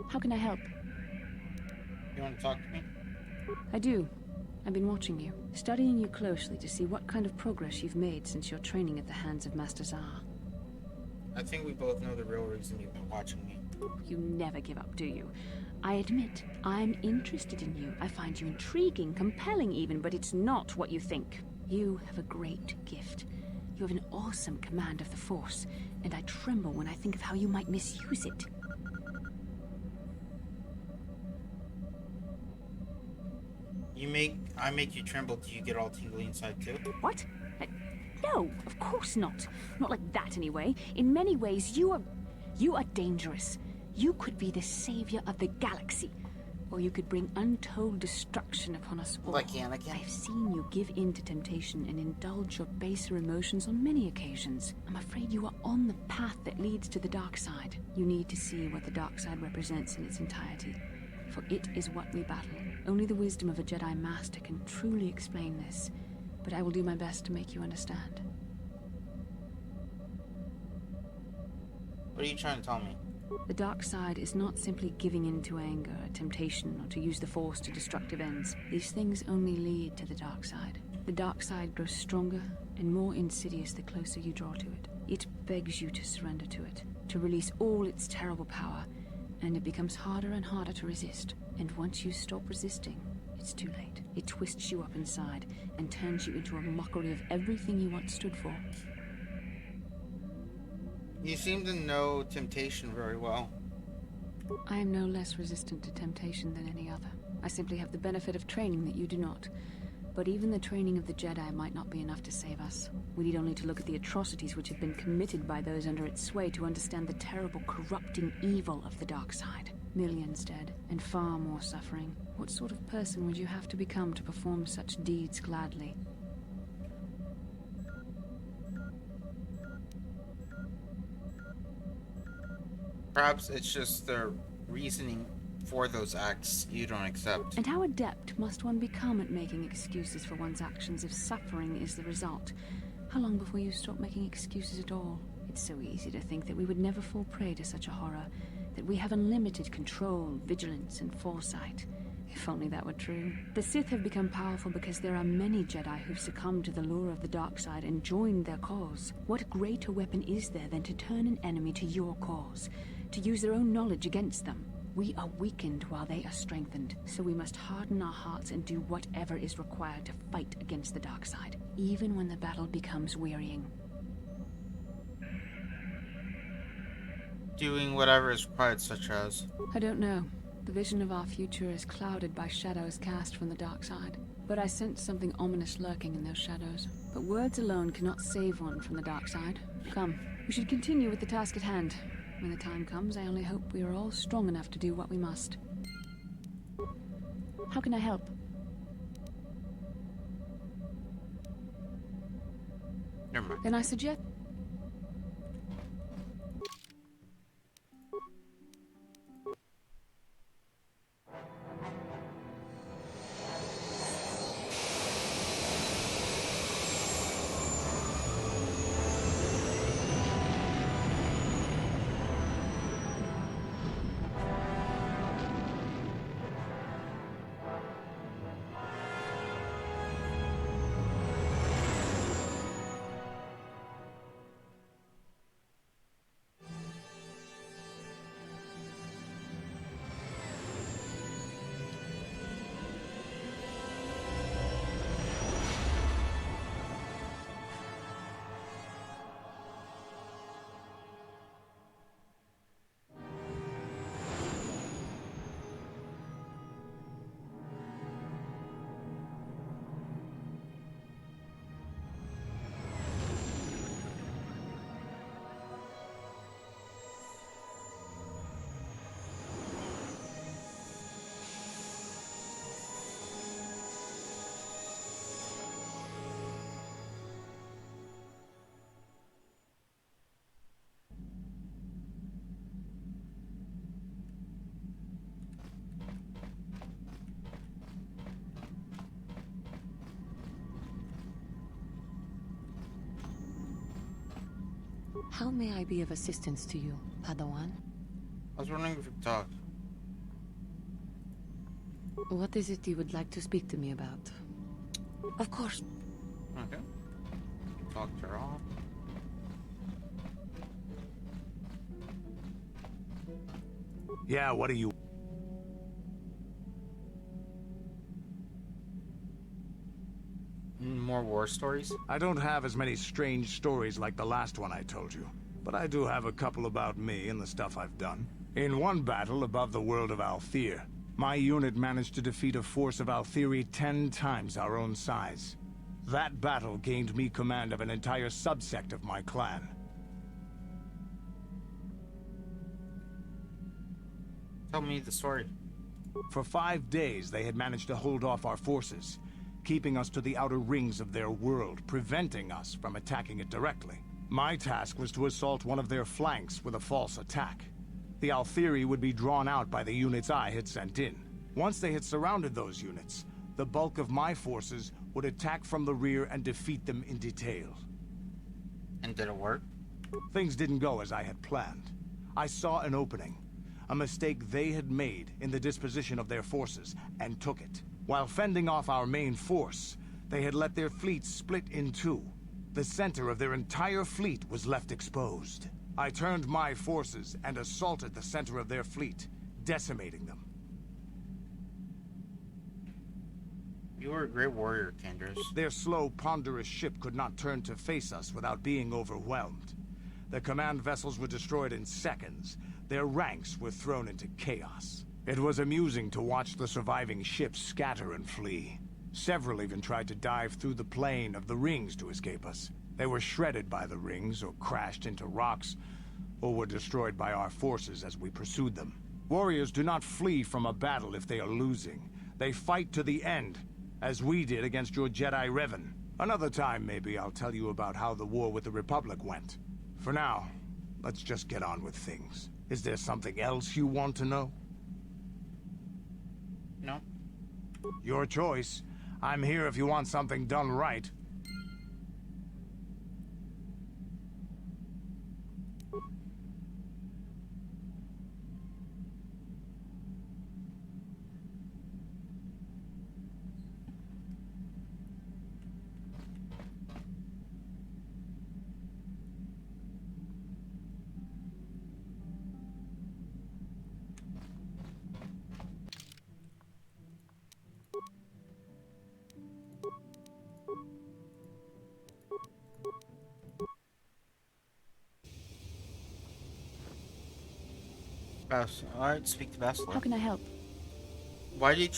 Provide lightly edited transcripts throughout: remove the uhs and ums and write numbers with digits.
How can I help? You want to talk to me? I do. I've been watching you, studying you closely to see what kind of progress you've made since your training at the hands of Master Zahar. I think we both know the real reason you've been watching me. You never give up, do you? I admit, I'm interested in you. I find you intriguing, compelling even, but it's not what you think. You have a great gift. You have an awesome command of the Force, and I tremble when I think of how you might misuse it. I make you tremble. Do you get all tingly inside too? What? Uh, No, of course not. Not like that, anyway. In many ways, you are dangerous. You could be the savior of the galaxy. Or you could bring untold destruction upon us all. Like Anakin? I've seen you give in to temptation and indulge your baser emotions on many occasions. I'm afraid you are on the path that leads to the dark side. You need to see what the dark side represents in its entirety. For it is what we battle. Only the wisdom of a Jedi Master can truly explain this. But I will do my best to make you understand. What are you trying to tell me? The dark side is not simply giving in to anger, temptation, or to use the Force to destructive ends. These things only lead to the dark side. The dark side grows stronger and more insidious the closer you draw to it. It begs you to surrender to it, to release all its terrible power, and it becomes harder and harder to resist. And once you stop resisting, it's too late. It twists you up inside and turns you into a mockery of everything you once stood for. You seem to know temptation very well. I am no less resistant to temptation than any other. I simply have the benefit of training that you do not. But even the training of the Jedi might not be enough to save us. We need only to look at the atrocities which have been committed by those under its sway to understand the terrible, corrupting evil of the dark side. Millions dead, and far more suffering. What sort of person would you have to become to perform such deeds gladly? Perhaps it's just the reasoning for those acts you don't accept. And how adept must one become at making excuses for one's actions if suffering is the result? How long before you stop making excuses at all? It's so easy to think that we would never fall prey to such a horror, that we have unlimited control, vigilance, and foresight. If only that were true. The Sith have become powerful because there are many Jedi who've succumbed to the lure of the dark side and joined their cause. What greater weapon is there than to turn an enemy to your cause? To use their own knowledge against them? We are weakened while they are strengthened, so we must harden our hearts and do whatever is required to fight against the dark side, even when the battle becomes wearying. Doing whatever is required, such as... I don't know. The vision of our future is clouded by shadows cast from the dark side. But I sense something ominous lurking in those shadows. But words alone cannot save one from the dark side. Come, we should continue with the task at hand. When the time comes, I only hope we are all strong enough to do what we must. How can I help? Never mind. Then I suggest... How may I be of assistance to you, Padawan? I was wondering if we could talk. What is it you would like to speak to me about? Of course. Okay. Talked her off. Yeah, what do you... More war stories? I don't have as many strange stories like the last one I told you, but I do have a couple about me and the stuff I've done. In one battle above the world of Althir, my unit managed to defeat a force of Althiri 10 times our own size. That battle gained me command of an entire subsect of my clan. Tell me the story. For 5 days, they had managed to hold off our forces, keeping us to the outer rings of their world, preventing us from attacking it directly. My task was to assault one of their flanks with a false attack. The Althiri would be drawn out by the units I had sent in. Once they had surrounded those units, the bulk of my forces would attack from the rear and defeat them in detail. And did it work? Things didn't go as I had planned. I saw an opening, a mistake they had made in the disposition of their forces, and took it. While fending off our main force, they had let their fleet split in two. The center of their entire fleet was left exposed. I turned my forces and assaulted the center of their fleet, decimating them. You were a great warrior, Candace. Their slow, ponderous ship could not turn to face us without being overwhelmed. The command vessels were destroyed in seconds. Their ranks were thrown into chaos. It was amusing to watch the surviving ships scatter and flee. Several even tried to dive through the plane of the rings to escape us. They were shredded by the rings, or crashed into rocks, or were destroyed by our forces as we pursued them. Warriors do not flee from a battle if they are losing. They fight to the end, as we did against your Jedi Revan. Another time, maybe, I'll tell you about how the war with the Republic went. For now, let's just get on with things. Is there something else you want to know? No. Your choice. I'm here if you want something done right. Alright, speak to Bastila. How can I help? Why did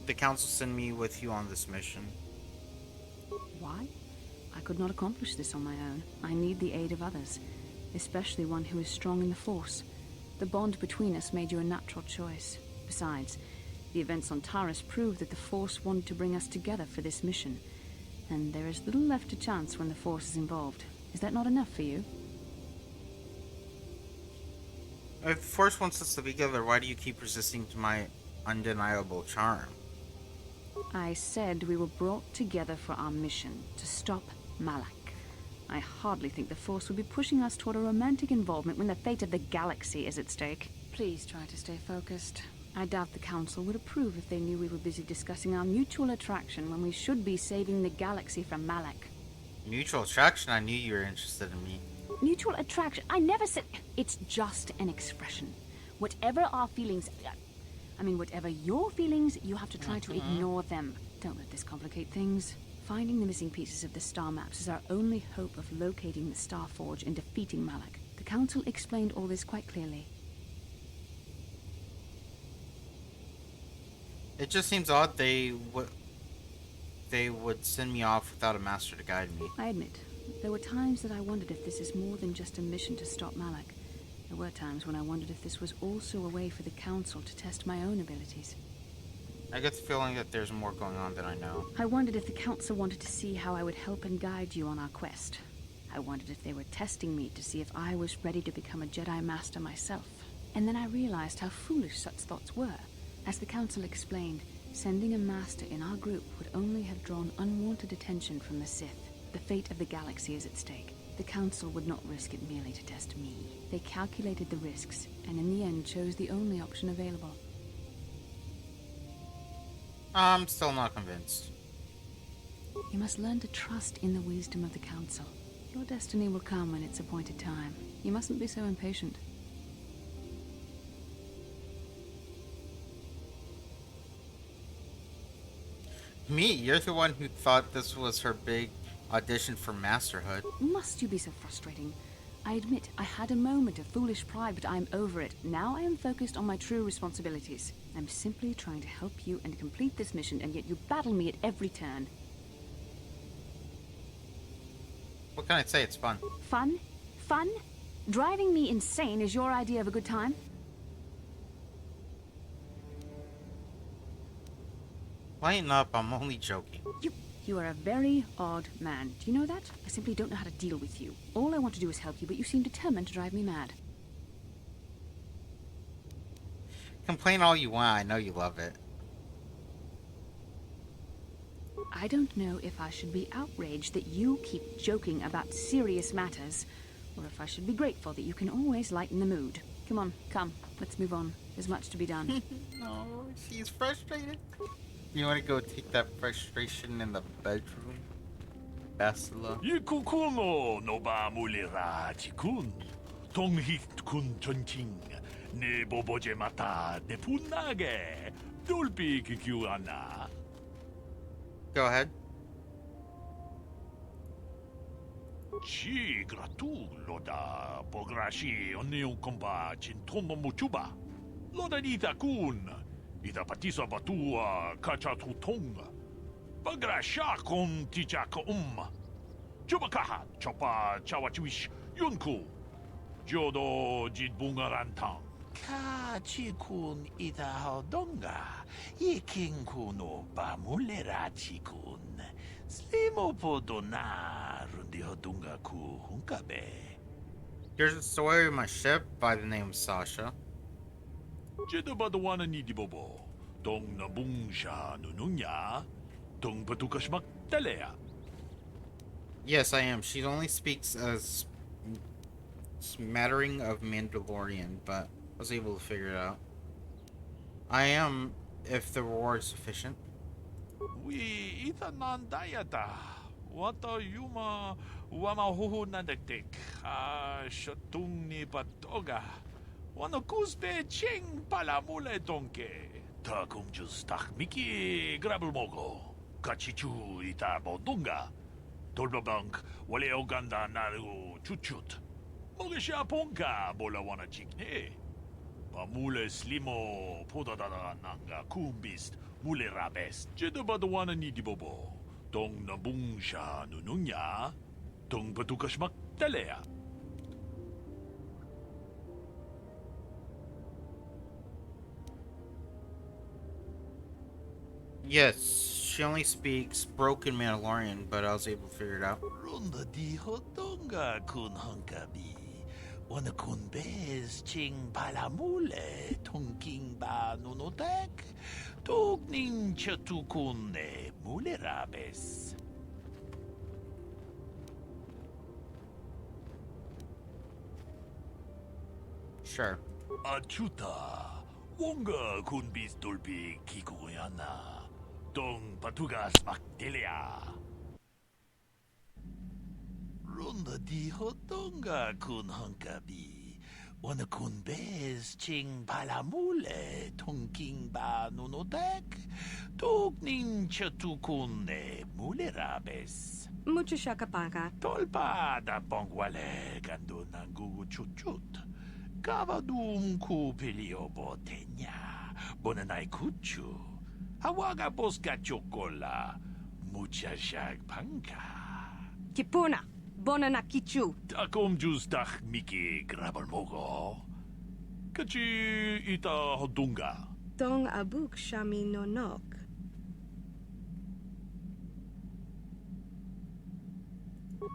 the council send me with you on this mission? Why? I could not accomplish this on my own. I need the aid of others, especially one who is strong in the Force. The bond between us made you a natural choice. Besides, the events on Taris prove that the Force wanted to bring us together for this mission, and there is little left to chance when the Force is involved. Is that not enough for you? If the Force wants us to be together, why do you keep resisting to my undeniable charm? I said we were brought together for our mission, to stop Malak. I hardly think the Force would be pushing us toward a romantic involvement when the fate of the galaxy is at stake. Please try to stay focused. I doubt the Council would approve if they knew we were busy discussing our mutual attraction when we should be saving the galaxy from Malak. Mutual attraction? I knew you were interested in me. Mutual attraction? I never said... It's just an expression. Whatever our feelings... whatever your feelings, you have to try to ignore them. Don't let this complicate things. Finding the missing pieces of the star maps is our only hope of locating the Star Forge and defeating Malak. The Council explained all this quite clearly. It just seems odd they would send me off without a master to guide me. I admit, there were times that I wondered if this is more than just a mission to stop Malak. There were times when I wondered if this was also a way for the Council to test my own abilities. I get the feeling that there's more going on than I know. I wondered if the Council wanted to see how I would help and guide you on our quest. I wondered if they were testing me to see if I was ready to become a Jedi Master myself. And then I realized how foolish such thoughts were. As the Council explained, sending a Master in our group would only have drawn unwanted attention from the Sith. The fate of the galaxy is at stake. The Council would not risk it merely to test me. They calculated the risks, and in the end chose the only option available. I'm still not convinced. You must learn to trust in the wisdom of the Council. Your destiny will come when its appointed time. You mustn't be so impatient. Me, you're the one who thought this was her big audition for masterhood. Must you be so frustrating? I admit I had a moment of foolish pride, but I'm over it. Now I am focused on my true responsibilities. I'm simply trying to help you and complete this mission, and yet you battle me at every turn. What can I say? It's fun. Fun? Fun? Driving me insane is your idea of a good time? Lighten up, I'm only joking. You are a very odd man. Do you know that? I simply don't know how to deal with you. All I want to do is help you, but you seem determined to drive me mad. Complain all you want, I know you love it. I don't know if I should be outraged that you keep joking about serious matters, or if I should be grateful that you can always lighten the mood. Come on, come, let's move on. There's much to be done. No, she's frustrated. You want to go take that frustration in the bedroom? Bastila? Ikukuno no ba mulira chikun. Tonghit kun chonching. Ne boboje mata de punage. Dulpi kikyuana. Go ahead. Chi gratu loda pograshi onion komba chintomo muchuba. Loda nita kun. Ita patisa batua kachatu tonga. Bagrasha kon tichaka Chubakaha chopa chawachiwish yunku. Jodo jidbungarantang. Ka chikun ita hodonga. Yikinku no bamulera chikun. Slimo podona rundi hodunga ku hunkabe. Here's a story of my ship by the name of Sasha. Jedabadawana ni dibobo. Tong nabungsha nununya. Tong patukashmak talea. Yes, I am. She only speaks a smattering of Mandalorian, but I was able to figure it out. I am, if the reward is sufficient. We itanan dayata. Wata yuma wama huhu nandektik. Shatung ni patoga. Wano kuspe ching palamule donke. Takum justak miki grabulmogo. Kachichu ita bodunga. Tolbabank wale oganda naru chuchut. Mogesha ponka bola wana chikne. Pamule slimo podadada nanga kumbist mule rabes. Jedabadawana ni dibobo. Tong nabungsha nununya. Tong patukashmak talea. Yes, she only speaks broken Mandalorian, but I was able to figure it out. Runda di hodonga kun hunkabi. Wana kun bez ching palamule tongking ba nunotek. Togning chatukune mule rabes. Sure. Achuta. Wonga kun bis dolpi kikuyana. Dong patugas makdelia. Runda di hodonga kun hunkabi. Wana kun bez ching palamule tongking ba nunotek. Togning chatukune mule rabes. Mucho shakapaka. Tolpa da bongwale gando nangugu chuchut. Kavadum ku pilio botenya. Bonanai kuchu. Hawaga boska chocola. Mucha shag panka. Kipuna. Bonanakichu. Takom justach miki grabalmogo. Kachi ita hodunga. Tong abuk shami nonok.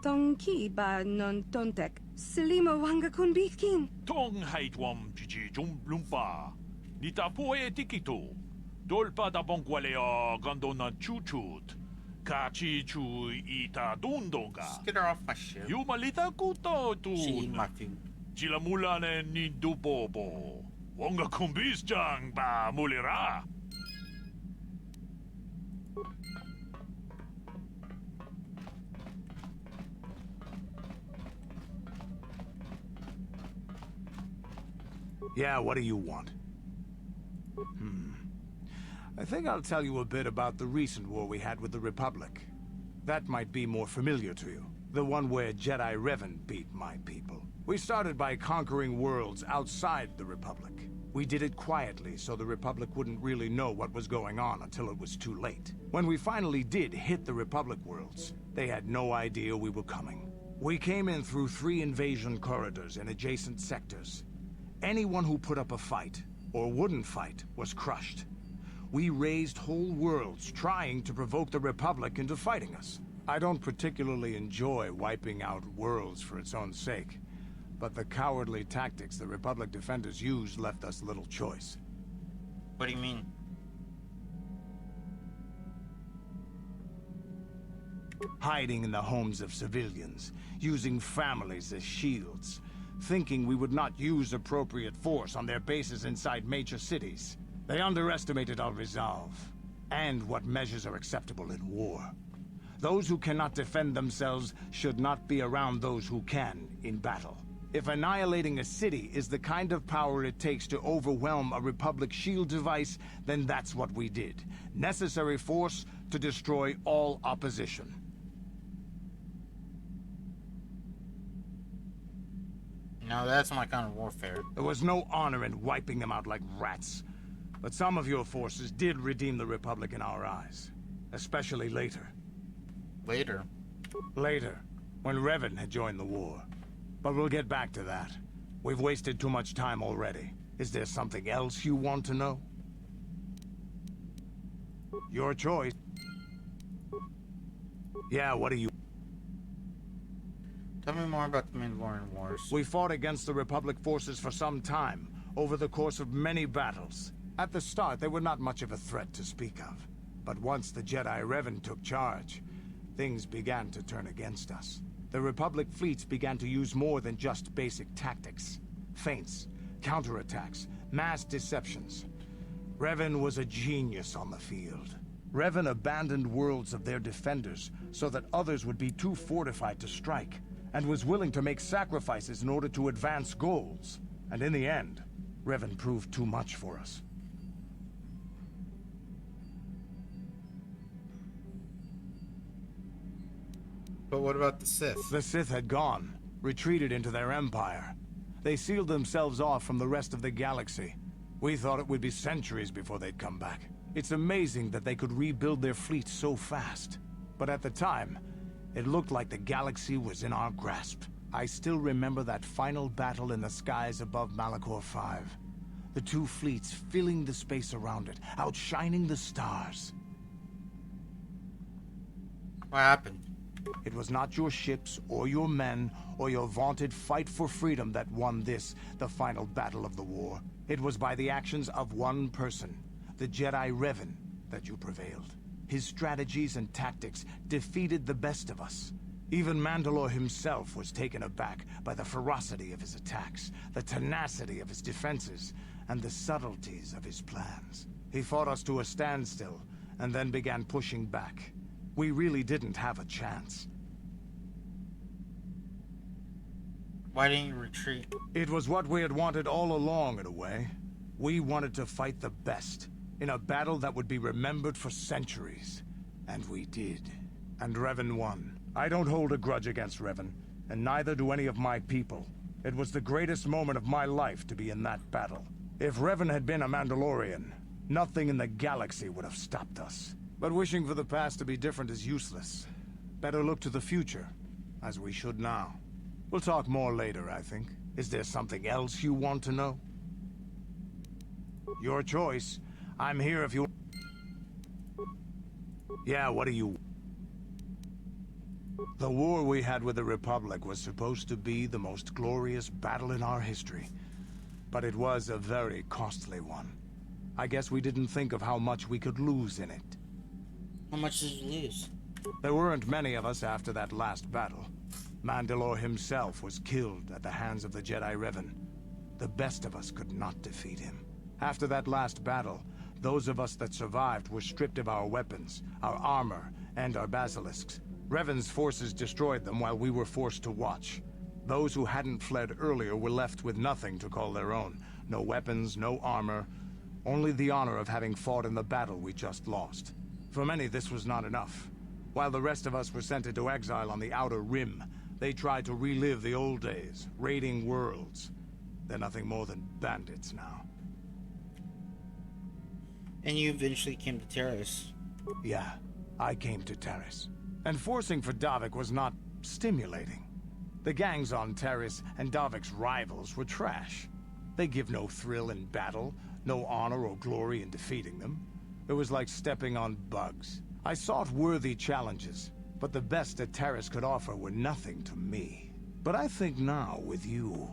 Tong ki ba non tontek. Selimo wanga kun bitkin. Tong haitwam chichi lumpa. Nita poe tikito. Dolpa da bongwalea gandona chuchut. Kachi chu ita dundonga. Just get her off my ship. Yumalita kuto tu. She ate my food. Chilamulane ni dubobo. Wonga kumbis jang ba mulira. Yeah, what do you want? I think I'll tell you a bit about the recent war we had with the Republic. That might be more familiar to you. The one where Jedi Revan beat my people. We started by conquering worlds outside the Republic. We did it quietly so the Republic wouldn't really know what was going on until it was too late. When we finally did hit the Republic worlds, they had no idea we were coming. We came in through 3 invasion corridors in adjacent sectors. Anyone who put up a fight, or wouldn't fight, was crushed. We razed whole worlds trying to provoke the Republic into fighting us. I don't particularly enjoy wiping out worlds for its own sake, but the cowardly tactics the Republic defenders used left us little choice. What do you mean? Hiding in the homes of civilians, using families as shields, thinking we would not use appropriate force on their bases inside major cities. They underestimated our resolve, and what measures are acceptable in war. Those who cannot defend themselves should not be around those who can in battle. If annihilating a city is the kind of power it takes to overwhelm a Republic shield device, then that's what we did. Necessary force to destroy all opposition. No, that's my kind of warfare. There was no honor in wiping them out like rats. But some of your forces did redeem the Republic in our eyes. Especially later. Later? Later, when Revan had joined the war. But we'll get back to that. We've wasted too much time already. Is there something else you want to know? Your choice. Yeah, what do you... Tell me more about the Mandalorian Wars. We fought against the Republic forces for some time, over the course of many battles. At the start, they were not much of a threat to speak of. But once the Jedi Revan took charge, things began to turn against us. The Republic fleets began to use more than just basic tactics. Feints, counterattacks, mass deceptions. Revan was a genius on the field. Revan abandoned worlds of their defenders so that others would be too fortified to strike, and was willing to make sacrifices in order to advance goals. And in the end, Revan proved too much for us. But what about the Sith? The Sith had gone, retreated into their empire. They sealed themselves off from the rest of the galaxy. We thought it would be centuries before they'd come back. It's amazing that they could rebuild their fleet so fast. But at the time, it looked like the galaxy was in our grasp. I still remember that final battle in the skies above Malachor 5. The 2 fleets filling the space around it, outshining the stars. What happened? It was not your ships, or your men, or your vaunted fight for freedom that won this, the final battle of the war. It was by the actions of one person, the Jedi Revan, that you prevailed. His strategies and tactics defeated the best of us. Even Mandalore himself was taken aback by the ferocity of his attacks, the tenacity of his defenses, and the subtleties of his plans. He fought us to a standstill, and then began pushing back. We really didn't have a chance. Why didn't you retreat? It was what we had wanted all along, in a way. We wanted to fight the best, in a battle that would be remembered for centuries. And we did. And Revan won. I don't hold a grudge against Revan, and neither do any of my people. It was the greatest moment of my life to be in that battle. If Revan had been a Mandalorian, nothing in the galaxy would have stopped us. But wishing for the past to be different is useless. Better look to the future, as we should now. We'll talk more later, I think. Is there something else you want to know? Your choice. I'm here if you... Yeah, what do you... The war we had with the Republic was supposed to be the most glorious battle in our history. But it was a very costly one. I guess we didn't think of how much we could lose in it. How much did you lose? There weren't many of us after that last battle. Mandalore himself was killed at the hands of the Jedi Revan. The best of us could not defeat him. After that last battle, Those of us that survived were stripped of our weapons, our armor, and our basilisks. Revan's forces destroyed them while we were forced to watch. Those who hadn't fled earlier were left with nothing to call their own. No weapons, no armor, only the honor of having fought in the battle we just lost. For many, this was not enough. While the rest of us were sent into exile on the Outer Rim, they tried to relive the old days, raiding worlds. They're nothing more than bandits now. And you eventually came to Terrace. Yeah, I came to Terrace. And forcing for Davik was not stimulating. The gangs on Terrace and Davik's rivals were trash. They give no thrill in battle, no honor or glory in defeating them. It was like stepping on bugs. I sought worthy challenges, but the best that Terrace could offer were nothing to me. But I think now, with you,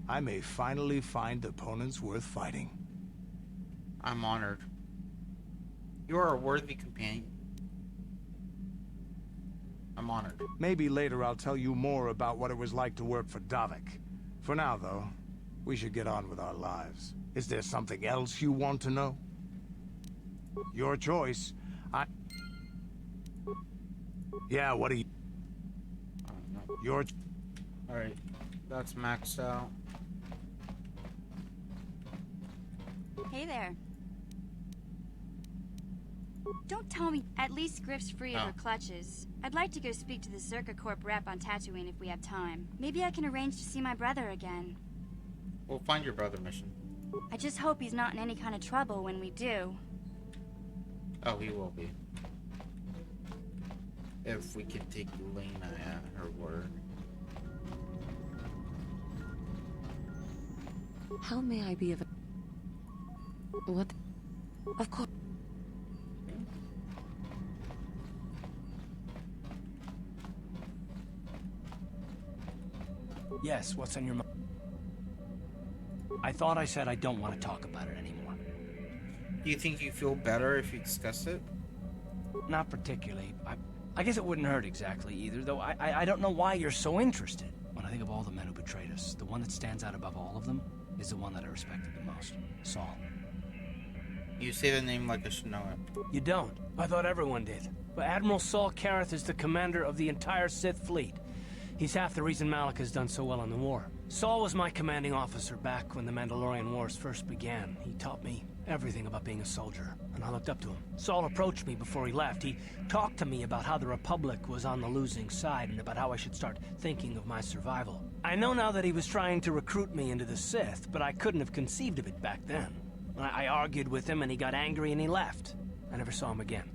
I may finally find opponents worth fighting. I'm honored. You are a worthy companion. I'm honored. Maybe later I'll tell you more about what it was like to work for Davik. For now, though, we should get on with our lives. Is there something else you want to know? Your choice. Yeah, what do you... I don't know. Your... Alright, that's maxed out. Hey there. Don't tell me. At least Griff's free of her clutches. I'd like to go speak to the Circa Corp rep on Tatooine if we have time. Maybe I can arrange to see my brother again. We'll find your brother mission. I just hope he's not in any kind of trouble when we do. Oh, he will be. If we can take Lena at her word. How may I be of... What? Of course. Yes, what's on your mind? I thought I said I don't want to talk about it anymore. Do you think you feel better if you discuss it? Not particularly. I guess it wouldn't hurt exactly either, though I don't know why you're so interested. When I think of all the men who betrayed us, the one that stands out above all of them is the one that I respected the most. Saul. You say the name like I should know it. You don't. I thought everyone did. But Admiral Saul Kareth is the commander of the entire Sith fleet. He's half the reason Malak has done so well in the war. Saul was my commanding officer back when the Mandalorian Wars first began. He taught me everything about being a soldier, and I looked up to him. Saul approached me before he left. He talked to me about how the Republic was on the losing side and about how I should start thinking of my survival. I know now that he was trying to recruit me into the Sith, but I couldn't have conceived of it back then. I argued with him and he got angry and he left. I never saw him again.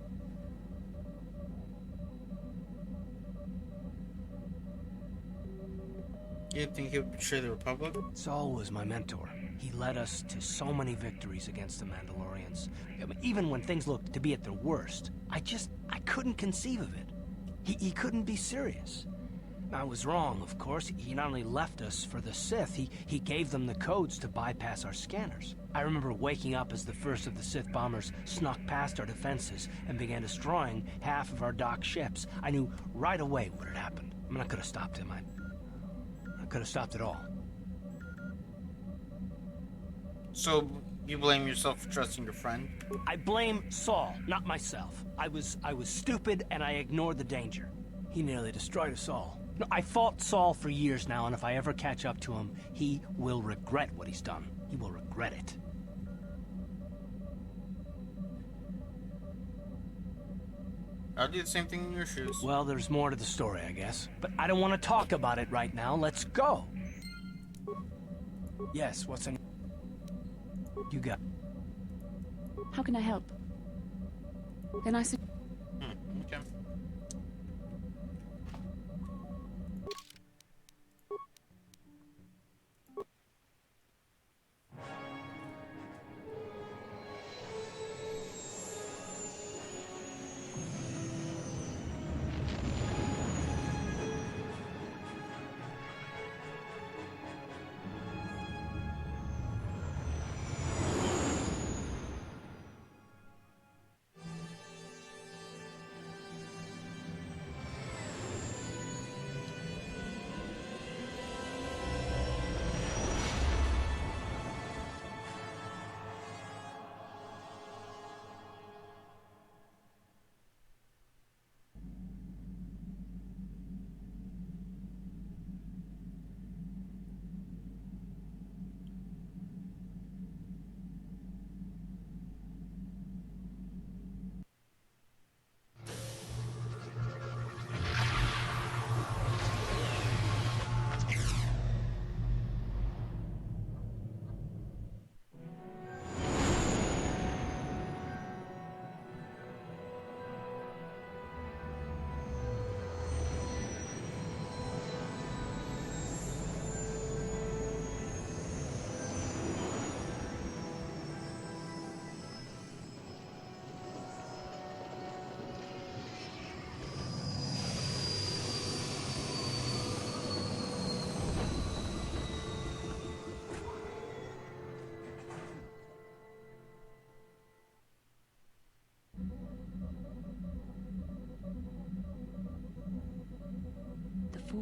You think he'll betray the Republic? Saul was my mentor. He led us to so many victories against the Mandalorians. I mean, even when things looked to be at their worst, I couldn't conceive of it. He couldn't be serious. I was wrong, of course. He not only left us for the Sith, he gave them the codes to bypass our scanners. I remember waking up as the first of the Sith bombers snuck past our defenses and began destroying half of our docked ships. I knew right away what had happened. I mean, I could have stopped him. I could have stopped it all. So, you blame yourself for trusting your friend? I blame Saul, not myself. I was stupid and I ignored the danger. He nearly destroyed us all. No, I fought Saul for years now, and if I ever catch up to him, he will regret what he's done. He will regret it. I'll do the same thing in your shoes. Well, there's more to the story, I guess. But I don't want to talk about it right now. Let's go. Yes, what's in... You got... How can I help? Then I said... Okay.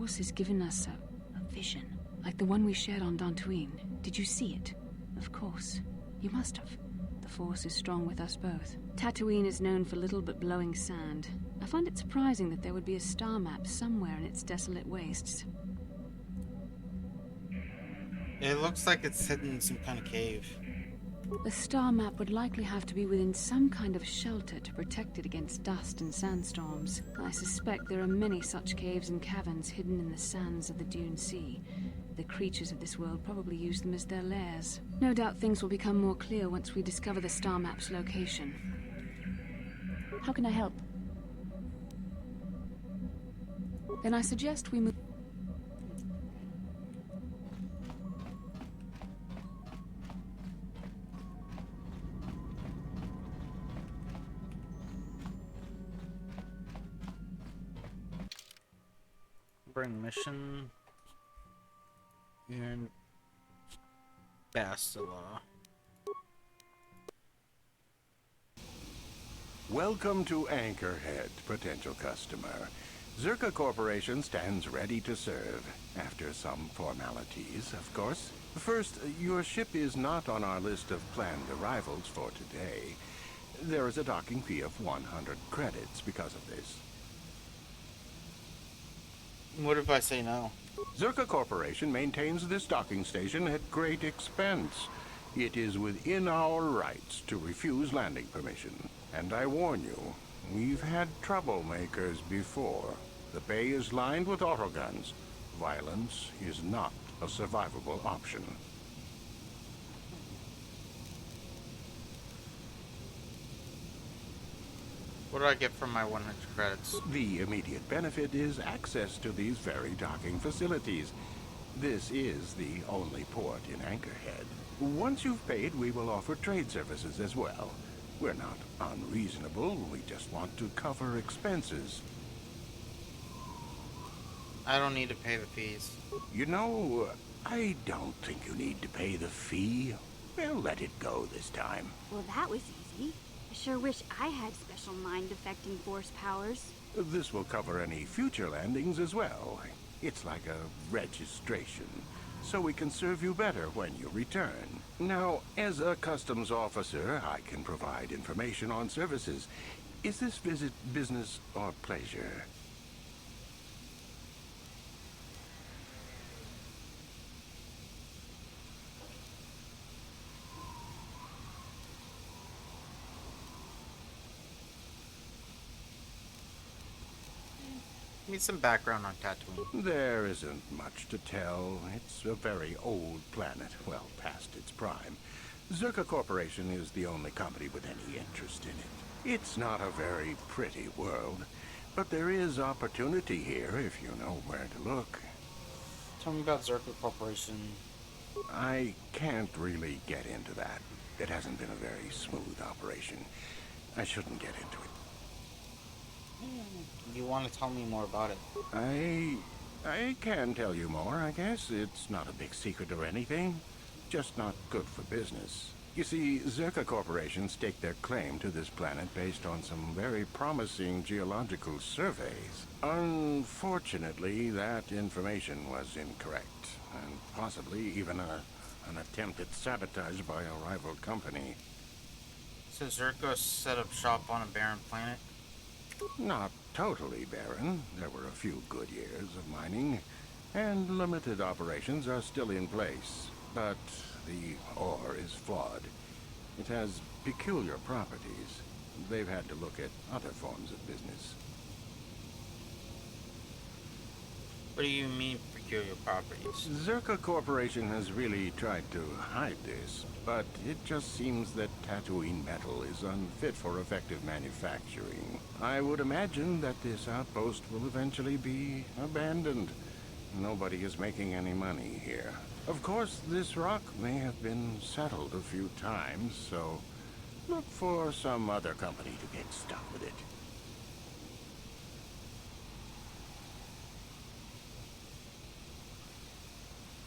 Force has given us a vision, like the one we shared on Dantooine. Did you see it? Of course. You must have. The Force is strong with us both. Tatooine is known for little but blowing sand. I find it surprising that there would be a star map somewhere in its desolate wastes. It looks like it's hidden in some kind of cave. The star map would likely have to be within some kind of shelter to protect it against dust and sandstorms. I suspect there are many such caves and caverns hidden in the sands of the Dune Sea. The creatures of this world probably use them as their lairs. No doubt things will become more clear once we discover the star map's location. How can I help? Then I suggest we move... Bring mission and Bastila. Welcome to Anchorhead, potential customer. Zerka Corporation stands ready to serve, after some formalities, of course. First, your ship is not on our list of planned arrivals for today. There is a docking fee of 100 credits because of this. What if I say no? Zerka Corporation maintains this docking station at great expense. It is within our rights to refuse landing permission. And I warn you, we've had troublemakers before. The bay is lined with autoguns. Violence is not a survivable option. What do I get from my 100 credits? The immediate benefit is access to these very docking facilities. This is the only port in Anchorhead. Once you've paid, we will offer trade services as well. We're not unreasonable, we just want to cover expenses. I don't need to pay the fees. You know, I don't think you need to pay the fee. We'll let it go this time. Well, that was easy. I sure wish I had special mind-affecting force powers. This will cover any future landings as well. It's like a registration, so we can serve you better when you return. Now, as a customs officer, I can provide information on services. Is this visit business or pleasure? Give me some background on Tatooine. There isn't much to tell. It's a very old planet, well past its prime. Zerka Corporation is the only company with any interest in it. It's not a very pretty world, but there is opportunity here if you know where to look. Tell me about Zerka Corporation. I can't really get into that. It hasn't been a very smooth operation. I shouldn't get into it. You want to tell me more about it? I can tell you more, I guess. It's not a big secret or anything. Just not good for business. You see, Zerka Corporation staked their claim to this planet based on some very promising geological surveys. Unfortunately, that information was incorrect, and possibly even an attempt at sabotage by a rival company. So Zerka set up shop on a barren planet? Not totally barren. There were a few good years of mining, and limited operations are still in place. But the ore is flawed. It has peculiar properties. They've had to look at other forms of business. What do you mean, peculiar properties? Zerka Corporation has really tried to hide this, but it just seems that Tatooine metal is unfit for effective manufacturing. I would imagine that this outpost will eventually be abandoned. Nobody is making any money here. Of course, this rock may have been settled a few times, so look for some other company to get stuck with it.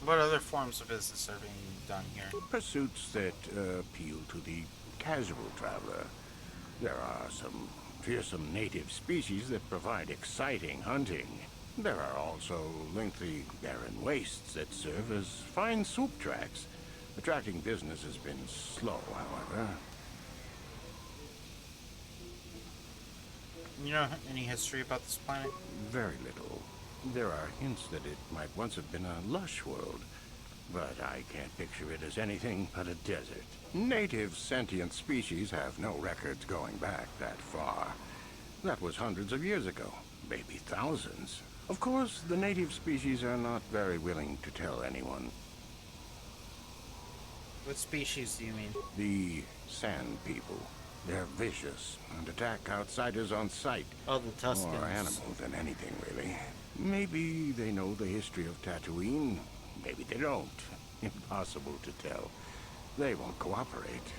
What other forms of business are being done here? Pursuits that appeal to the casual traveler. There are some fearsome native species that provide exciting hunting. There are also lengthy, barren wastes that serve as fine soup tracks. Attracting business has been slow, however. You know any history about this planet? Very little. There are hints that it might once have been a lush world, but I can't picture it as anything but a desert. Native sentient species have no records going back that far. That was hundreds of years ago, maybe thousands. Of course, the native species are not very willing to tell anyone. What species do you mean? The Sand People. They're vicious and attack outsiders on sight. Oh, the Tuscans. More animal than anything, really. Maybe they know the history of Tatooine. Maybe they don't. Impossible to tell. They won't cooperate.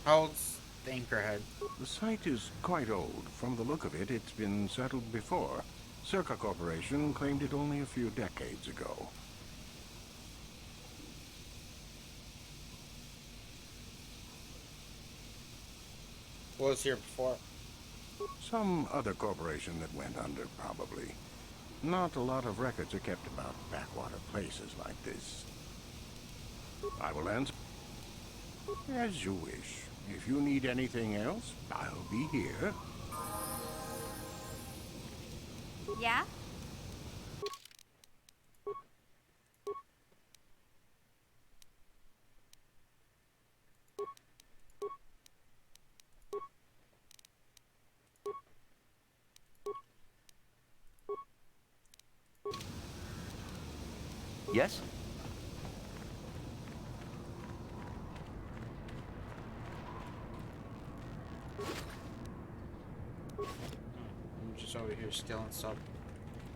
How old's the Anchorhead? The site is quite old. From the look of it, it's been settled before. Circa Corporation claimed it only a few decades ago. What was here before? Some other corporation that went under, probably. Not a lot of records are kept about backwater places like this. I will answer as you wish. If you need anything else, I'll be here. Yeah? Yes? I'm just over here stealing stuff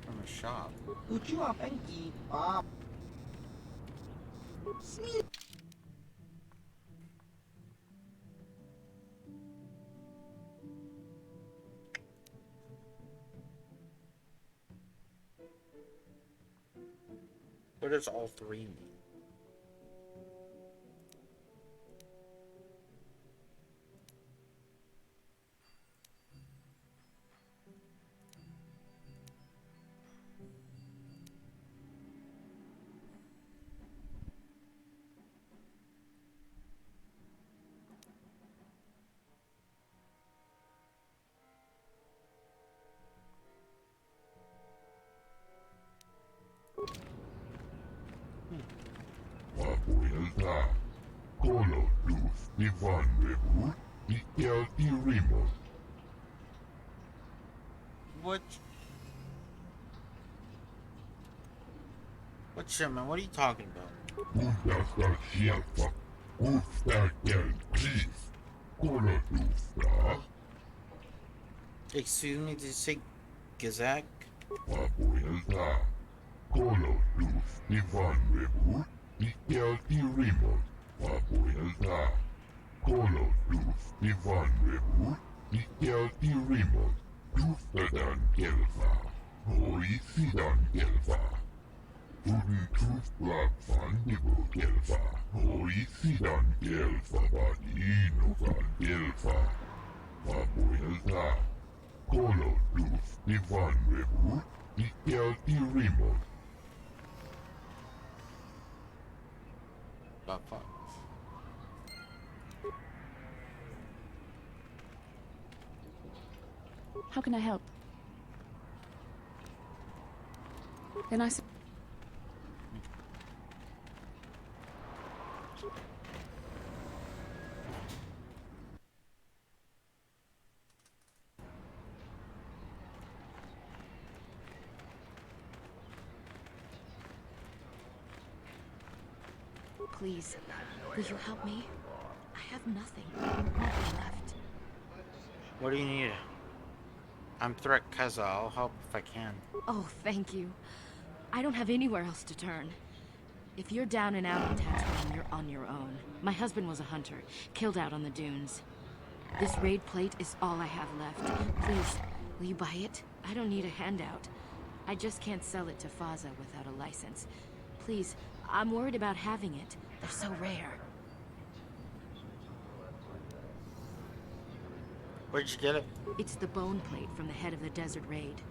from a shop. What does all three mean? Papuilta, Colo Luz, Ivan Rebu, Ikel Irimos. What shipment? What are you talking about? Untasta Shelfa, Usta Kel Chief, Colo Luzta, Excuse me, did you say Gazak? Papuilta, Colo Luz, Ivan Rebu, Ikel Irimos. Papuilta, Colo Luz, Ivan Rebu, Ikel Irimos. Tustadan Kelfa, Hoisidan Kelfa. Tudun Tufla Fandibo Kelfa, Hoisidan Kelfa, Badinokan Kelfa. Papuelta, Colo Luz, Ivan Rebu, Ikel Irimos. The fuck? How can I help? Then I... Please, will you help me? I have nothing. Nothing left. What do you need? I'm Threat Keza. I'll help if I can. Oh, thank you. I don't have anywhere else to turn. If you're down and out on Tatooine, you're on your own. My husband was a hunter, killed out on the dunes. This raid plate is all I have left. Please, will you buy it? I don't need a handout. I just can't sell it to Faza without a license. Please, I'm worried about having it. They're so rare. Where'd you get it? It's the bone plate from the head of the desert raid.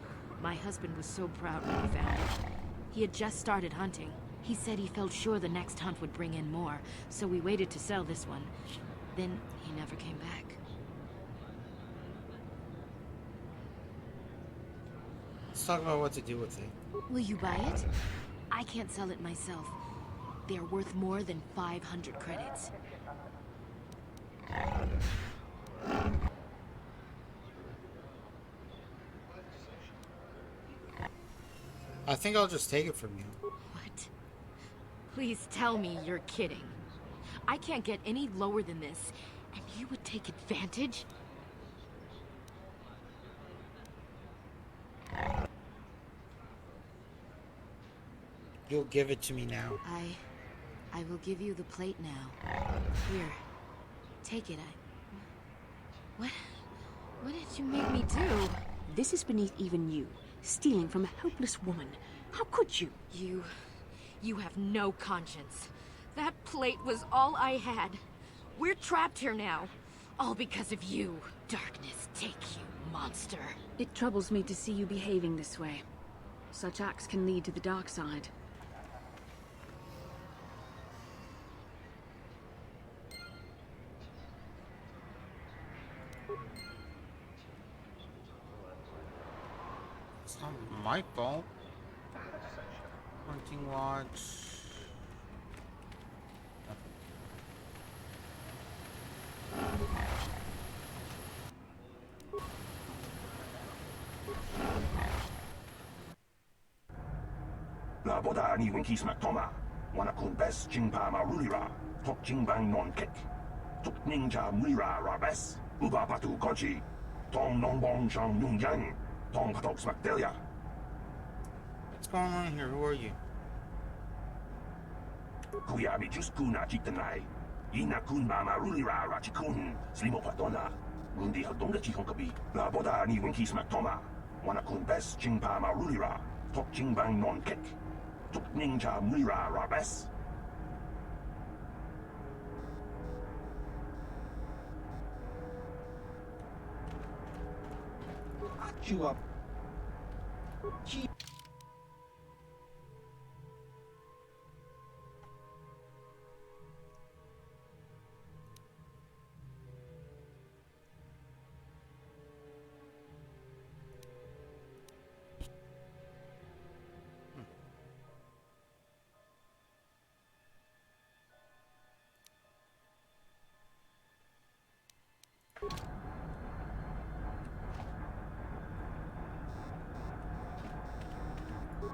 My husband was so proud when he found it. He had just started hunting. He said he felt sure the next hunt would bring in more, so we waited to sell this one. Then he never came back. Let's talk about what to do with it. Will you buy it? I can't sell it myself. They're worth more than 500 credits. I think I'll just take it from you. What? Please tell me you're kidding. I can't get any lower than this, and you would take advantage? You'll give it to me now. I will give you the plate now. Here. Take it. What did you make me do? This is beneath even you. Stealing from a helpless woman. How could you? You have no conscience. That plate was all I had. We're trapped here now. All because of you. Darkness, take you, monster. It troubles me to see you behaving this way. Such acts can lead to the dark side. It's not my fault. Hunting lodge. Laboda ni winkismak toma. Wanakun bes jingpa marulira. Tok jingbang non kek. Tok ninja mulira rabes. Uba patu kochi. Tong non bong shang nung yang. Tong patok smakdelia. What's going on here? Who are you? Kuyabi jus kuna chiktanai. Ina kun mama rulira rachikun. Slimo patona. Gundi hadonga chikon kabi. Laboda ni winkismak toma. Wanakun bes jingpa marulira. Tok jingbang non kek. Tok ninja mulira rabes. You up.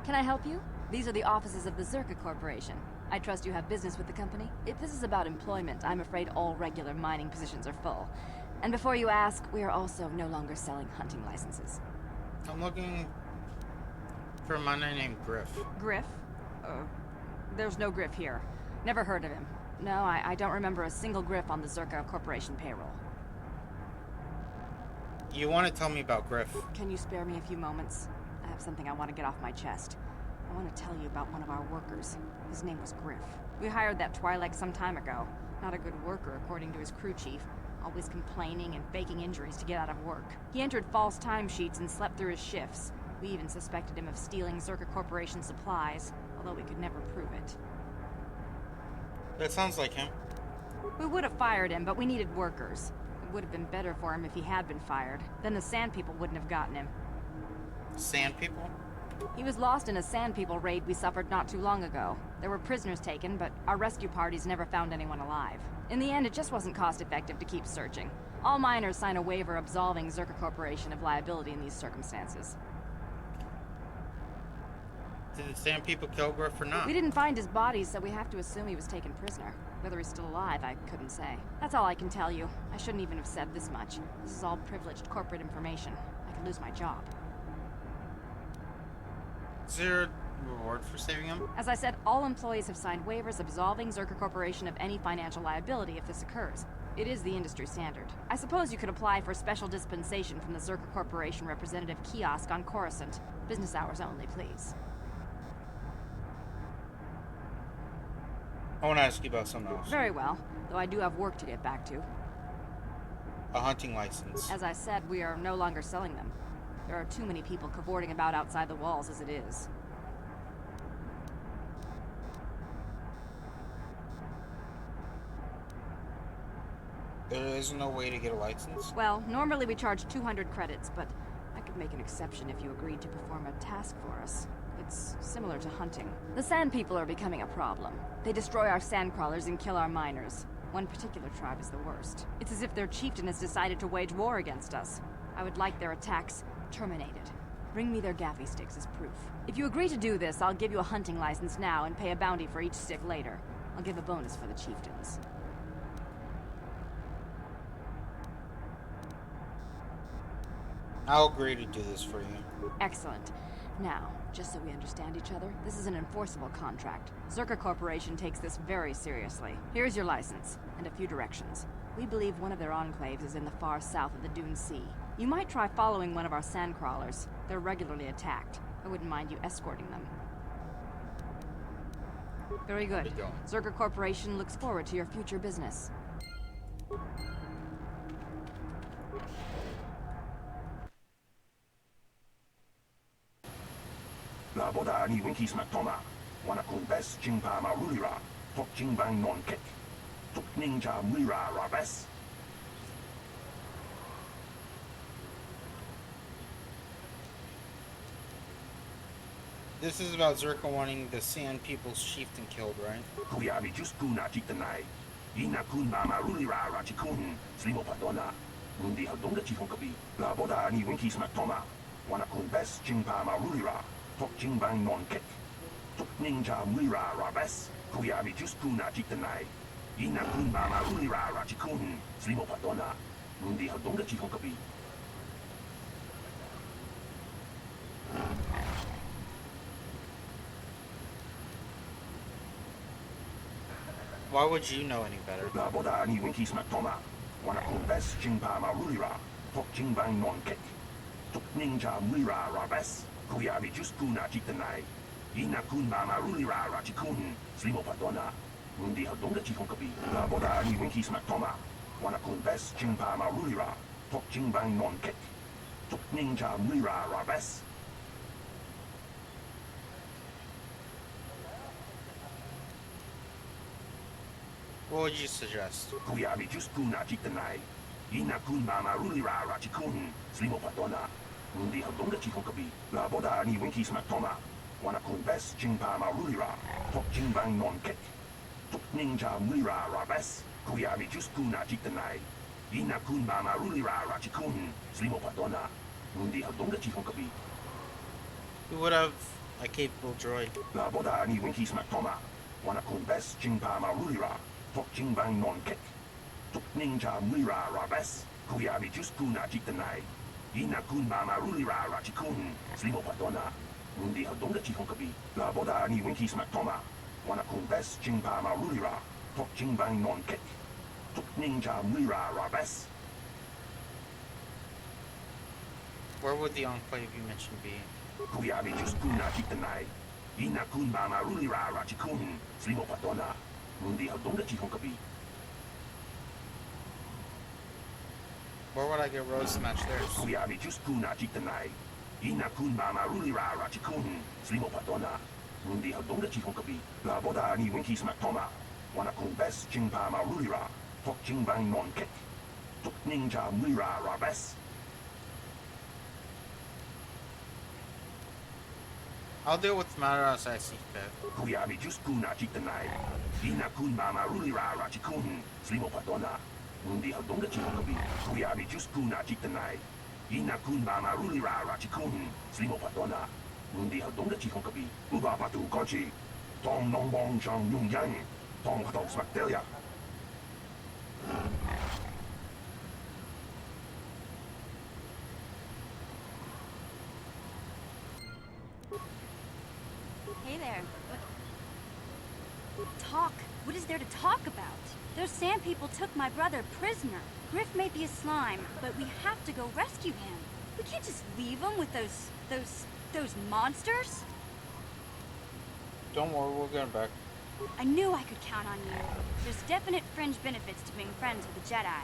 Can I help you? These are the offices of the Zerka Corporation. I trust you have business with the company. If this is about employment, I'm afraid all regular mining positions are full. And before you ask, we are also no longer selling hunting licenses. I'm looking for a miner named Griff. Griff? There's no Griff here. Never heard of him. No, I don't remember a single Griff on the Zerka Corporation payroll. You want to tell me about Griff? Can you spare me a few moments? I have something I want to get off my chest. I want to tell you about one of our workers. His name was Griff. We hired that Twi'lek some time ago. Not a good worker, according to his crew chief. Always complaining and faking injuries to get out of work. He entered false timesheets and slept through his shifts. We even suspected him of stealing Zerka Corporation supplies, although we could never prove it. That sounds like him. We would have fired him, but we needed workers. It would have been better for him if he had been fired. Then the Sand People wouldn't have gotten him. Sand People? He was lost in a Sand People raid we suffered not too long ago. There were prisoners taken, but our rescue parties never found anyone alive. In the end, it just wasn't cost-effective to keep searching. All miners sign a waiver absolving Zerka Corporation of liability in these circumstances. Did the Sand People kill Griff or not? We didn't find his body, so we have to assume he was taken prisoner. Whether he's still alive, I couldn't say. That's all I can tell you. I shouldn't even have said this much. This is all privileged corporate information. I could lose my job. Is there a reward for saving him? As I said, all employees have signed waivers absolving Zerka Corporation of any financial liability if this occurs. It is the industry standard. I suppose you could apply for special dispensation from the Zerka Corporation representative kiosk on Coruscant. Business hours only, please. I want to ask you about something else. Very well, though I do have work to get back to. A hunting license. As I said, we are no longer selling them. There are too many people cavorting about outside the walls as it is. There is no way to get a license? Well, normally we charge 200 credits, but I could make an exception if you agreed to perform a task for us. It's similar to hunting. The Sand People are becoming a problem. They destroy our sand crawlers and kill our miners. One particular tribe is the worst. It's as if their chieftain has decided to wage war against us. I would like their attacks terminated. Bring me their gaffy sticks as proof. If you agree to do this, I'll give you a hunting license now and pay a bounty for each stick later. I'll give a bonus for the chieftains. I'll agree to do this for you. Excellent. Now, just so we understand each other, this is an enforceable contract. Zerka Corporation takes this very seriously. Here's your license, and a few directions. We believe one of their enclaves is in the far south of the Dune Sea. You might try following one of our sand crawlers. They're regularly attacked. I wouldn't mind you escorting them. Very good. Zerka Corporation looks forward to your future business. La boda ni winki smak toma. Wana kun bes jingpa marulira. Tok jingbang non kek. Tok ninja mira rabes. This is about Zerka wanting the Sand People's chieftain killed, right? Kuyabi just kuna jitanai. Ina kun mama rulira rachikun. Slimo padona. Mundi hadonga chihonkabi. La boda ni winki smak toma. Wana kun bes jingpa marulira. Tok jingbang non kek. Tok ninja mira rabes. Kuyabi just kuna jitanai. Ina kun mama rulira rachikun. Slimo padona. Mundi hadonga chihonkabi. Why would you know any better? La boda ni winki smak toma. Wana kun bes jingpa marulira. Tok jingbang non kek. Tok ninja mira rabes. Kuyabi just kuna jitanai. Ina kun mama rulira rachikun. Slimo padona. Mundi hadonga chihonkabi. La boda ni winki smak toma. Wana kun bes jingpa marulira. Tok jingbang non kek. Tok ninja mira rabes. What would you suggest? Kuyabi just kuna jitanai. Ina kun mama rulira rachikun. Slimo padona. Mundi hadonga chihonkabi. La boda ni winki smak toma. Wana kun bes jingpa marulira. Tok jingbang non kek. Tok ninja mira rabes. Kuyabi just kuna jitanai. Ina kun mama rulira rachikun. Slimo padona. Mundi hadonga chihonkabi. Who would have a capable droid? La boda ni winki smak toma. Wana kun bes jingpa marulira. Tok jingbang non kek. Tok ninja mira rabes. Kuyabi just kuna jitanai. Ina kun mama rulira rachikun. Slimo padona. Mundi hadonga chihonkabi. La boda ni winki smak toma. Wana kun bes jingpa marulira. Tok jingbang non kek. Tok ninja mira rabes. Where would the enclave you mentioned be? Kuyabi just kuna jitanai. Ina kun mama rulira rachikun. Slimo padona. Mundi hadonga chihonkabi. Where would I get road smash there? Kuyabi just kuna jitanai. Ina kun mama rulira rachikun. Slimo padona. Mundi hadonga chihonkabi. La boda ni winki smak toma. Wana kun bes jingpa marulira. Tok jingbang non kek. Tok ninja mira rabes. I'll deal with the matter as I see fit. Kuyabi just kuna jitanai. Ina kun mama rulira rachikun. Slimo padona. Mundi hadonga chihonkabi. Kuyabi just kuna jitanai. Ina kun mama rulira rachikun. Slimo padona. Mundi hadonga chihonkabi. Uba patu kochi. Tong nong bong chang yung yang. Tong hatok smaktelia. Hey there. Talk. What is there to talk about? Those Sand People took my brother prisoner. Griff may be a slime, but we have to go rescue him. We can't just leave him with those monsters. Don't worry, we'll get him back. I knew I could count on you. There's definite fringe benefits to being friends with a Jedi.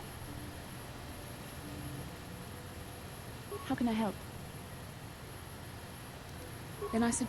How can I help? Then I said...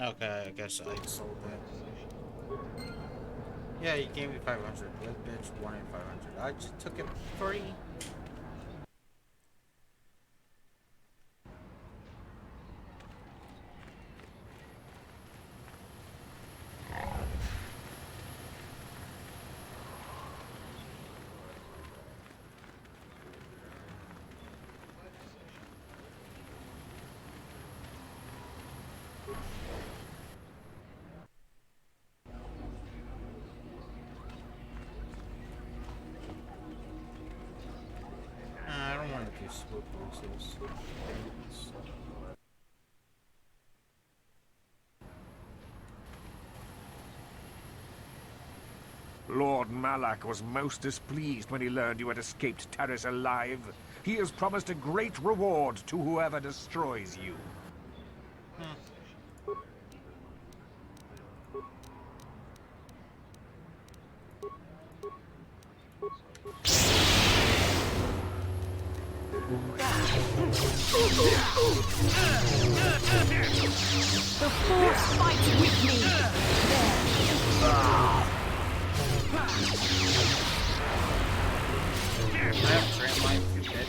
Okay, I guess I sold it. Yeah, you gave me 500. Good bitch wanted 500. I just took it free. I don't want to do split boxes. Lord Malak was most displeased when he learned you had escaped Terrace alive. He has promised a great reward to whoever destroys you. The Force fights with me! I have train line too, bitch.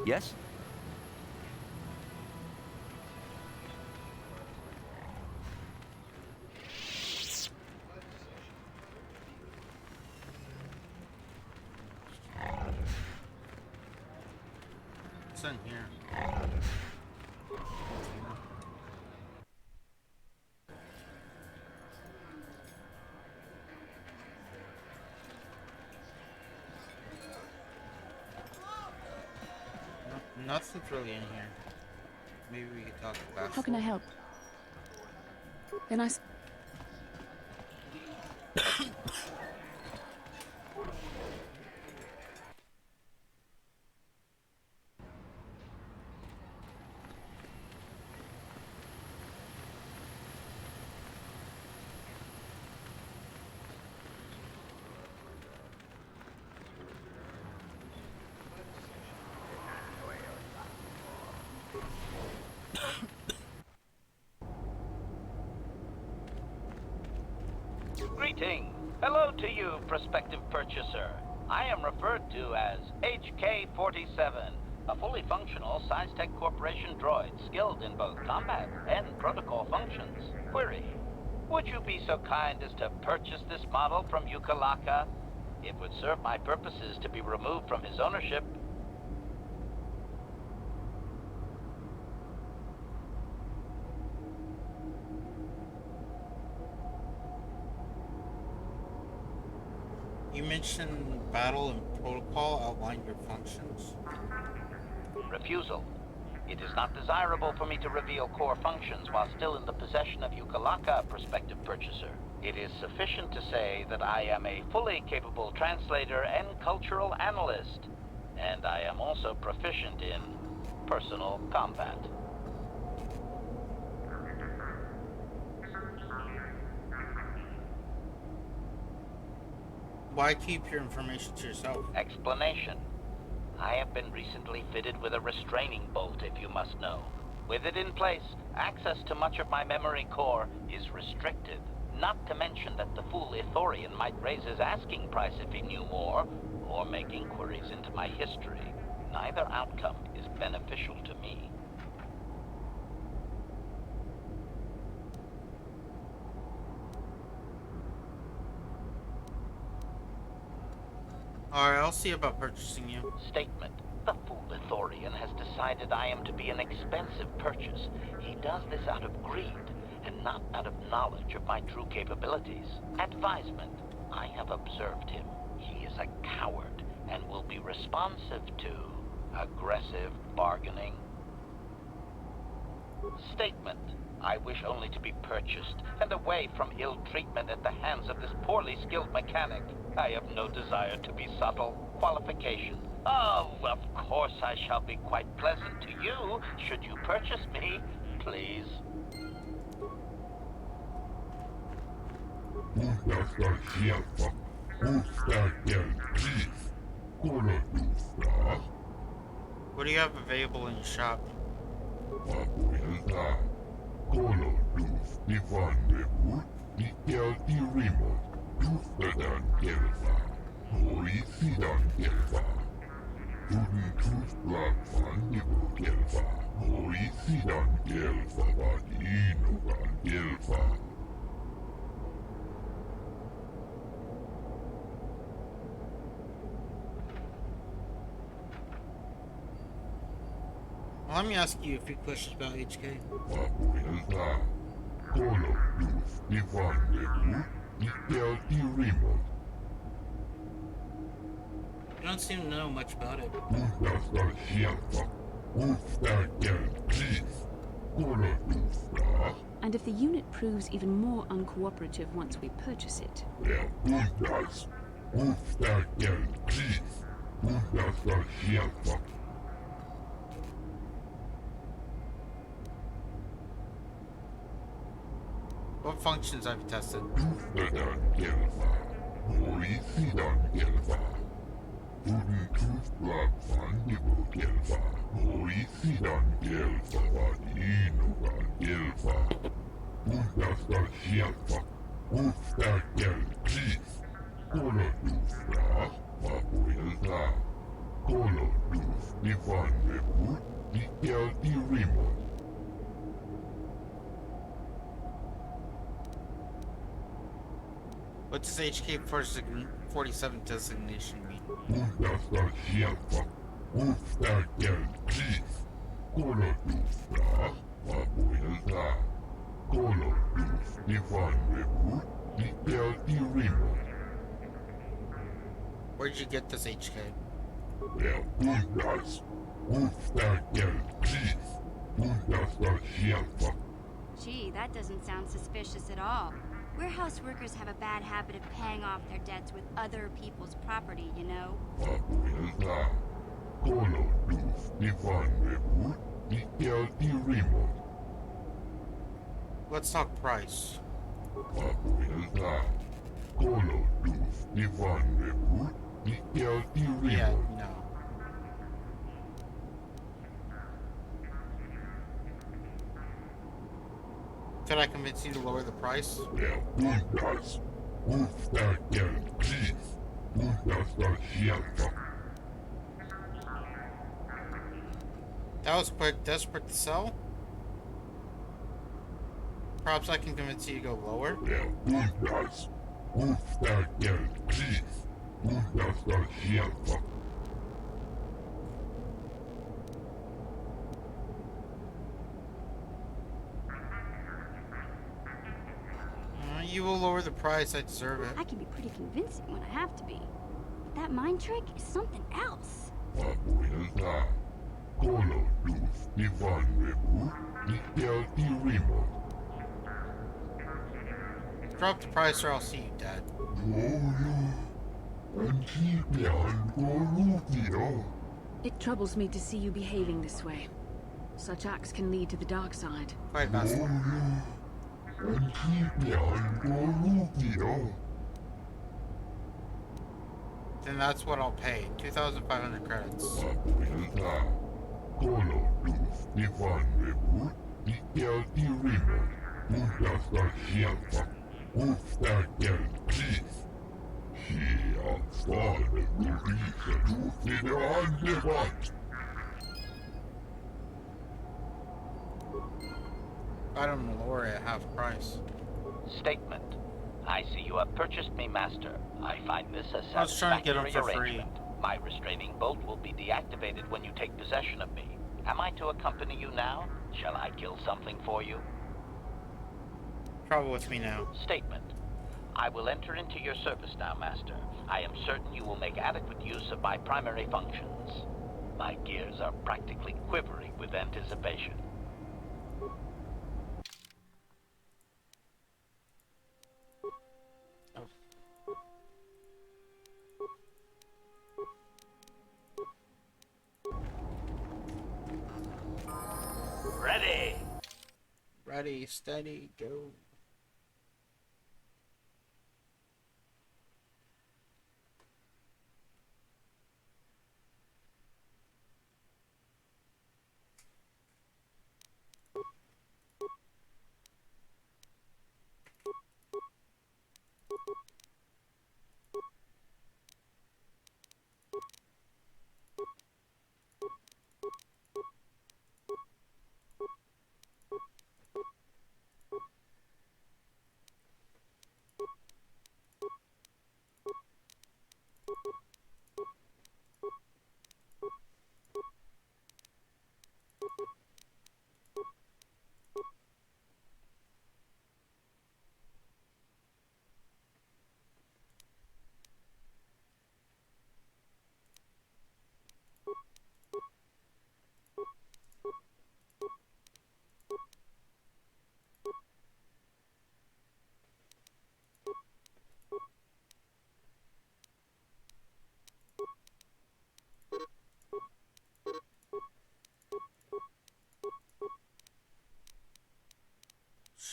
Yes? It's in here. Nothing's really in here. Maybe we could talk about. How can I help? Then I... Greeting. Hello to you, prospective purchaser. I am referred to as HK-47, a fully functional SciTech Corporation droid skilled in both combat and protocol functions. Query. Would you be so kind as to purchase this model from Yukalaka? It would serve my purposes to be removed from his ownership. You mentioned battle and protocol. Outline your functions. Refusal. It is not desirable for me to reveal core functions while still in the possession of Ukalaka, prospective purchaser. It is sufficient to say that I am a fully capable translator and cultural analyst, and I am also proficient in personal combat. Why keep your information to yourself? Explanation. I have been recently fitted with a restraining bolt, if you must know. With it in place, access to much of my memory core is restricted. Not to mention that the fool Ithorian might raise his asking price if he knew more, or make inquiries into my history. Neither outcome is beneficial to me. Alright, I'll see about purchasing you. Statement. The fool Ithorian has decided I am to be an expensive purchase. He does this out of greed, and not out of knowledge of my true capabilities. Advisement. I have observed him. He is a coward, and will be responsive to aggressive bargaining. Statement. I wish only to be purchased, and away from ill treatment at the hands of this poorly skilled mechanic. I have no desire to be subtle. Qualification. Oh, of course I shall be quite pleasant to you, should you purchase me, please. What do you have available in your shop? Well, let me ask you a few questions about HK. You don't seem to know much about it. And if the unit proves even more uncooperative once we purchase it? What functions have you tested? What does HK-47 designation mean? Where'd you get this HK? Gee, that doesn't sound suspicious at all. Warehouse workers have a bad habit of paying off their debts with other people's property, you know? Let's talk price. Yeah, no. Could I convince you to lower the price? That was quite desperate to sell. Perhaps I can convince you to go lower. you will lower the price, I deserve it. I can be pretty convincing when I have to be. That mind trick is something else. Mabuelta. Kolo luz ni van bebu ni el irimo. Drop the price or I'll see you dead. It troubles me to see you behaving this way. Such acts can lead to the dark side. Quite Bastila. Then that's what I'll pay. 2,500 credits. Kolo luz ni van bebu ni el irimo. Udasta hielfa. Ufta el peace. Hier stade Ulrike luz ni de anlevat. I don't lower it at half price. Statement. I see you have purchased me, Master. I find this a I was trying to get satisfactory them for free. arrangement. My restraining bolt will be deactivated when you take possession of me. Am I to accompany you now? Shall I kill something for you? Travel with me now. Statement. I will enter into your service now, Master. I am certain you will make adequate use of my primary functions. My gears are practically quivering with anticipation. Ready! Ready, steady, go.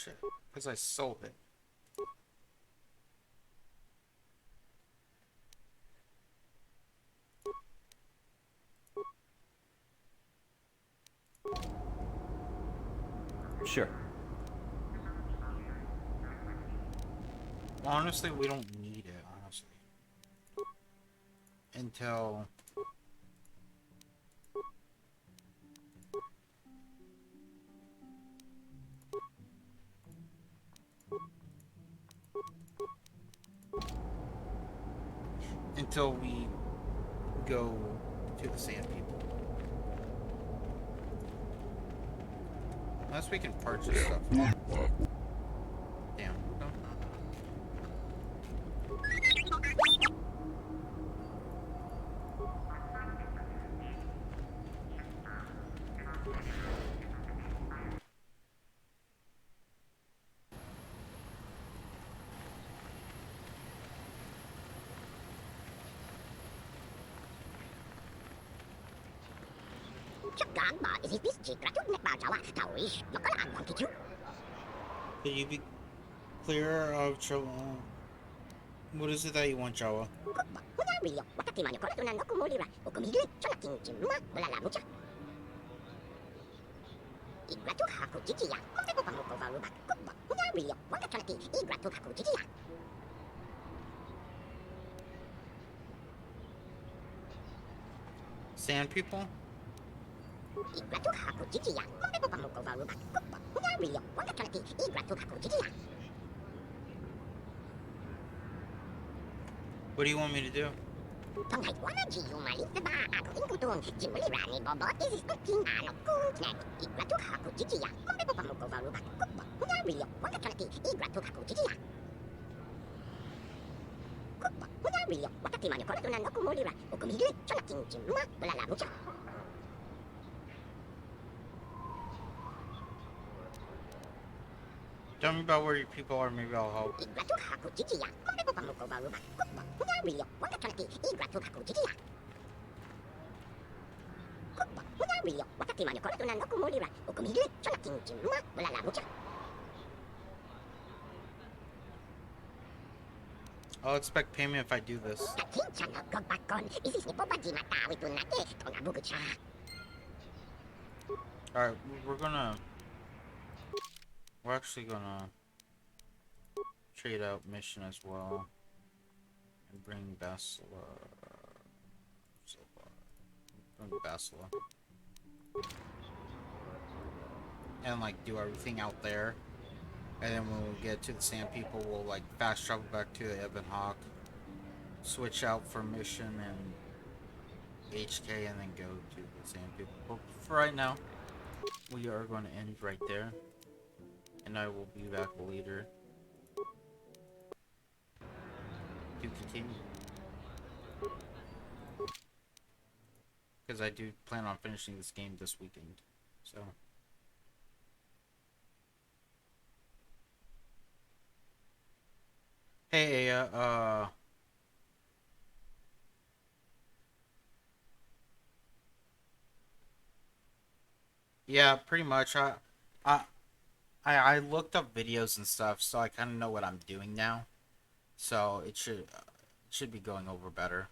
Shit, because I sold it. Sure. Honestly, we don't need it, honestly. Until... until we go to the Sand People. Unless we can purchase stuff. Damn. No. Can you be clear of trouble? What is it that you want, Jawa? Sand people? What do you want me to do? Tell me about where your people are, maybe I'll help. I'll expect payment if I do this. Alright, we're actually gonna trade out mission as well. And bring Basila. Bring Basila. And like do everything out there. And then when we get to the Sand People, we'll like fast travel back to the Ebon Hawk. Switch out for mission and HK and then go to the Sand People. But for right now, we are going to end right there. And I will be back later to continue. Because I do plan on finishing this game this weekend. So. Hey, yeah, pretty much. I looked up videos and stuff, so I kind of know what I'm doing now. So it should be going over better.